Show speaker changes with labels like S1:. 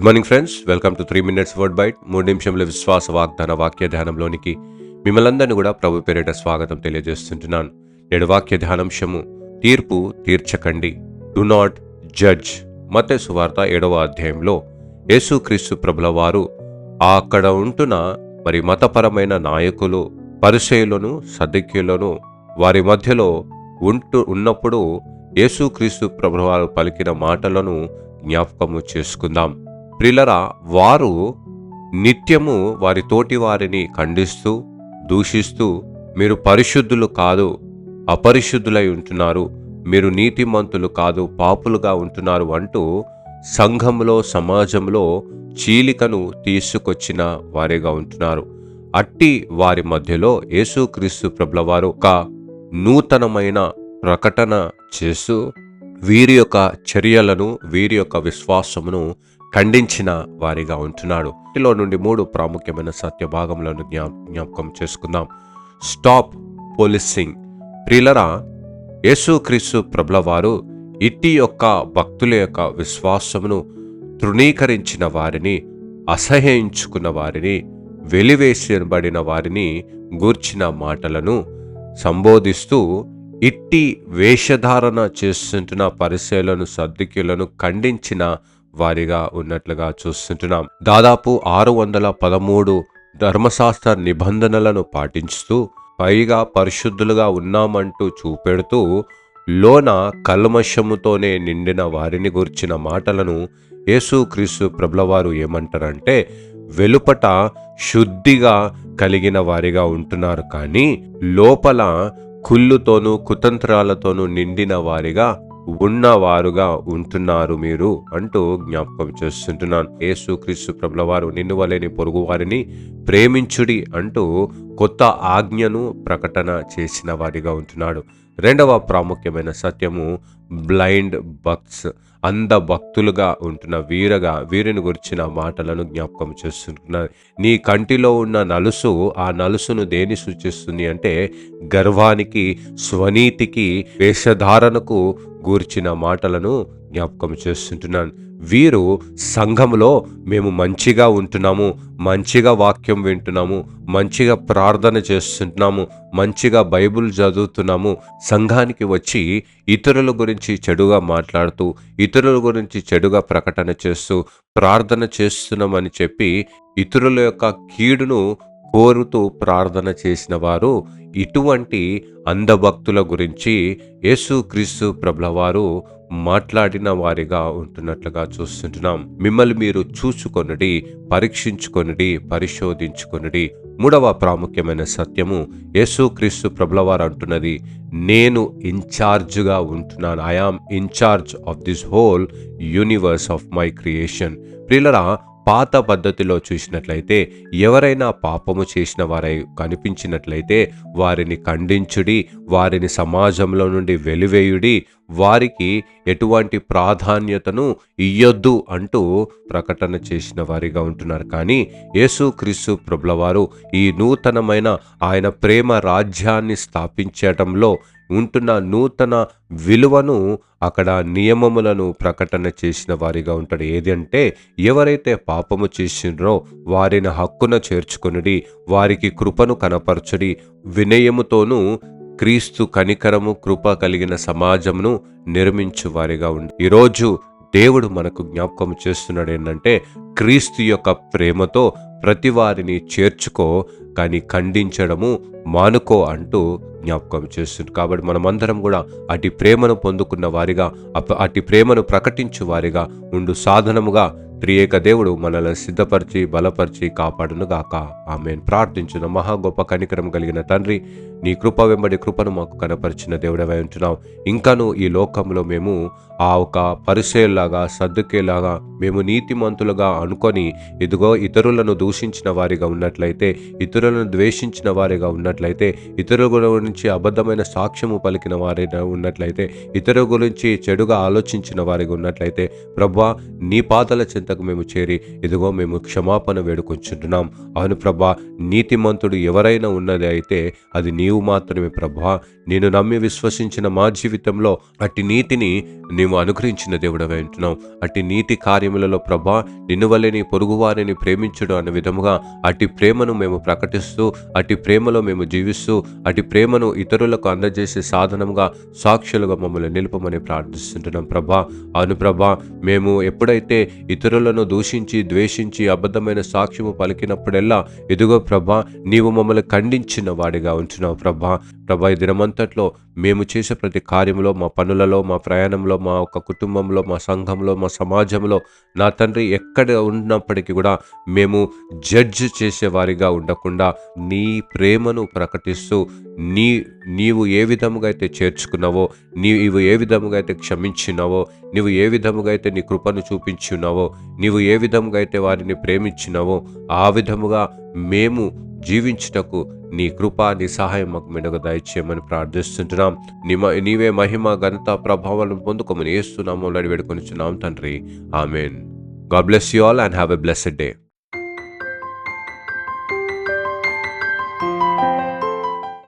S1: Good morning friends, welcome to 3 Minutes Word Bite. 3 నిమిషంల విశ్వాస వాగ్దాన వాక్య ధ్యానంలోనికి మిమ్మల్ందరినీ కూడా ప్రభు పేరిట స్వాగతం తెలియజేస్తుంటున్నాను. నేడు వాక్య ధ్యానాంశము తీర్పు తీర్చకండి, డు నాట్ జడ్జ్. మత్తయి సువార్త 7వ అధ్యాయంలో యేసుక్రీస్తు ప్రభుల వారు అక్కడ ఉంటున్న మతపరమైన నాయకులు, పరిసయ్యులను, సద్దూకయ్యులను వారి మధ్యలో ఉన్నప్పుడు యేసుక్రీస్తు ప్రభుల వారు పలికిన మాటలను జ్ఞాపకము చేసుకుందాం. ప్రియులారా, వారు నిత్యము వారి తోటి వారిని ఖండిస్తూ, దూషిస్తూ, మీరు పరిశుద్ధులు కాదు, అపరిశుద్ధులై ఉంటున్నారు, మీరు నీతిమంతులు కాదు, పాపులుగా ఉంటున్నారు అంటూ సంఘంలో, సమాజంలో చీలికను తీసుకొచ్చిన వారిగా ఉంటున్నారు. అట్టి వారి మధ్యలో యేసుక్రీస్తు ప్రభుల వారు ఒక నూతనమైన ప్రకటన చేస్తూ వీరి యొక్క చర్యలను, వీరి యొక్క విశ్వాసమును ఖండించిన వారిగా ఉంటున్నాడు. వీటిలో నుండి 3 ప్రాముఖ్యమైన సత్య భాగములను జ్ఞాపకం చేసుకుందాం. Stop policing. ప్రియులరా, యేసుక్రీస్తు ప్రభుల వారు ఇట్టి యొక్క భక్తుల యొక్క విశ్వాసమును తృణీకరించిన వారిని, అసహ్యించుకున్న వారిని, వెలివేసబడిన వారిని గూర్చిన మాటలను సంబోధిస్తూ ఇట్టి వేషధారణ చేస్తుంటున్న పరిసయ్యులను, సద్దూకయ్యులను ఖండించిన వారిగా ఉన్నట్లుగా చూస్తుంటున్నాం. దాదాపు 613 ధర్మశాస్త్ర నిబంధనలను పాటించుతూ, పైగా పరిశుద్ధులుగా ఉన్నామంటూ చూపెడుతూ, లోన కల్మషముతోనే నిండిన వారిని గుర్చిన మాటలను యేసుక్రీస్తు ప్రభుల వారు ఏమంటారంటే, వెలుపట శుద్ధిగా కలిగిన వారిగా ఉంటున్నారు, కానీ లోపల కుళ్ళుతోనూ కుతంత్రాలతోనూ నిండిన వారిగా ఉన్నవారుగా ఉంటున్నారు మీరు అంటూ జ్ఞాపకం చేస్తుంటున్నాను. యేసుక్రీస్తు ప్రభుల వారు నిన్ను వలెని పొరుగు వారిని ప్రేమించుడి అంటూ కొత్త ఆజ్ఞను ప్రకటన చేసిన వారిగా ఉంటున్నాడు. 2వ ప్రాముఖ్యమైన సత్యము బ్లైండ్ భక్త్స్. అంధ భక్తులుగా ఉంటున్న వీరిని గురించిన మాటలను జ్ఞాపకం చేస్తుంటున్నారు. నీ కంటిలో ఉన్న నలుసు, ఆ నలుసును దేని సూచిస్తుంది అంటే గర్వానికి, స్వనీతికి, వేషధారణకు గూర్చిన మాటలను జ్ఞాపకం చేస్తుంటున్నాను. వీరు సంఘంలో మేము మంచిగా ఉంటున్నాము, మంచిగా వాక్యం వింటున్నాము, మంచిగా ప్రార్థన చేస్తుంటున్నాము, మంచిగా బైబిల్ చదువుతున్నాము, సంఘానికి వచ్చి ఇతరుల గురించి చెడుగా మాట్లాడుతూ, ఇతరుల గురించి చెడుగా ప్రకటన చేస్తూ, ప్రార్థన చేస్తున్నామని చెప్పి ఇతరుల యొక్క కీడును కోరుతూ ప్రార్థన చేసిన వారు, ఇటువంటి అంధభక్తుల గురించి యేసుక్రీస్తు ప్రభుల వారు మాట్లాడిన వారిగా ఉంటున్నట్లుగా చూస్తుంటున్నాం. మిమ్మల్ని మీరు చూచుకొనుడి, పరీక్షించుకొనుడి, పరిశోధించుకొనుడి. 3వ ప్రాముఖ్యమైన సత్యము యేసుక్రీస్తు ప్రభుల వారు అంటున్నది, నేను ఇన్ఛార్జ్గా ఉంటున్నాను. I am incharge of this whole universe of my creation. ప్రియులరా, పాత పద్ధతిలో చూసినట్లయితే ఎవరైనా పాపము చేసిన వారై కనిపించినట్లయితే వారిని ఖండించుడి, వారిని సమాజంలో నుండి వెలివేయుడి, వారికి ఎటువంటి ప్రాధాన్యతను ఇయ్యొద్దు అంటూ ప్రకటన చేసిన వారిగా ఉంటున్నారు. కానీ యేసుక్రీస్తు ప్రభుల వారు ఈ నూతనమైన ఆయన ప్రేమ రాజ్యాన్ని స్థాపించటంలో ఉంటున్న నూతన విలువను, అక్కడ నియమములను ప్రకటన చేసిన వారిగా ఉంటాడు. ఏదంటే, ఎవరైతే పాపము చేసినరో వారిని హక్కున చేర్చుకొనుడి, వారికి కృపను కనపరచుడి, వినయముతోనూ క్రీస్తు కనికరము, కృప కలిగిన సమాజమును నిర్మించు వారిగా ఉండి. ఈరోజు దేవుడు మనకు జ్ఞాపకం చేస్తున్నాడు ఏంటంటే, క్రీస్తు యొక్క ప్రేమతో ప్రతి వారిని చేర్చుకో, కానీ ఖండించడము మానుకో అంటూ జ్ఞాపకం చేస్తుంది. కాబట్టి మనమందరం కూడా అటు ప్రేమను పొందుకున్న వారిగా, అటు ప్రేమను ప్రకటించు వారిగా ఉండు సాధనముగా త్రియేక దేవుడు మనల్ని సిద్ధపరిచి, బలపరిచి కాపాడును గాక. ఆమేన్. ప్రార్థించున మహా గొప్ప కనికరం కలిగిన తండ్రి, నీ కృప వెంబడి కృపను మాకు కనపరిచిన దేవుడవై ఉంటున్నావు. ఇంకను ఈ లోకంలో మేము ఆ ఒక పరిసయ్యులాగా, సద్దూకయ్యులాగా మేము నీతిమంతులుగా అనుకొని ఇదిగో ఇతరులను దూషించిన వారిగా ఉన్నట్లయితే, ఇతరులను ద్వేషించిన వారిగా ఉన్నట్లయితే, ఇతరుల గురించి అబద్ధమైన సాక్ష్యము పలికిన వారిగా ఉన్నట్లయితే, ఇతరుల గురించి చెడుగా ఆలోచించిన వారిగా ఉన్నట్లయితే, ప్రభువా, నీ పాదాల చెంతకు మేము చేరి ఇదిగో మేము క్షమాపణ వేడుకొంచుంటున్నాం. అవును ప్రభా, నీతిమంతుడు ఎవరైనా ఉన్నది అయితే అది నీ నీవు మాత్రమే ప్రభువా. నేను నమ్మి విశ్వసించిన మా జీవితంలో అట్టి నీతిని నీవు అనుగ్రహించిన దేవుడవై ఉంటున్నావు. అట్టి నీతి కార్యములలో ప్రభా, నిన్ను వల్లే నీ పొరుగువారిని ప్రేమించడం అనే విధముగా అట్టి ప్రేమను మేము ప్రకటిస్తూ, అట్టి ప్రేమలో మేము జీవిస్తూ, అట్టి ప్రేమను ఇతరులకు అందజేసే సాధనంగా, సాక్షులుగా మమ్మల్ని నిలుపమని ప్రార్థిస్తుంటున్నాం ప్రభా. అవును ప్రభా, మేము ఎప్పుడైతే ఇతరులను దూషించి ద్వేషించి అబద్ధమైన సాక్ష్యము పలికినప్పుడెల్లా ఇదిగో ప్రభా, నీవు మమ్మల్ని ఖండించిన వాడిగా ఉంటున్నావు ప్రభా. ఈ దినమంతట్లో మేము చేసే ప్రతి కార్యంలో, మా పనులలో, మా ప్రయాణంలో, మా యొక్క కుటుంబంలో, మా సంఘంలో, మా సమాజంలో నా తండ్రి ఎక్కడ ఉన్నప్పటికీ కూడా మేము జడ్జ్ చేసేవారిగా ఉండకుండా నీ ప్రేమను ప్రకటిస్తూ, నీవు ఏ విధముగా అయితే చేర్చుకున్నావో, నీవు ఏ విధముగా అయితే క్షమించినావో, నీవు ఏ విధముగా అయితే నీ కృపను చూపించున్నావో, నీవు ఏ విధముగా అయితే వారిని ప్రేమించినావో ఆ విధముగా మేము జీవించుటకు నీ కృప, నీ సహాయం మాకు మెండుగా దయచేయమని ప్రార్థిస్తుంటున్నాం. నీవే మహిమ, ఘనత, ప్రభావాలను పొందుకోమని యేసు నామములో వేడుకొనిచున్నాం తండ్రి. ఆమేన్. God bless you all and have a blessed day.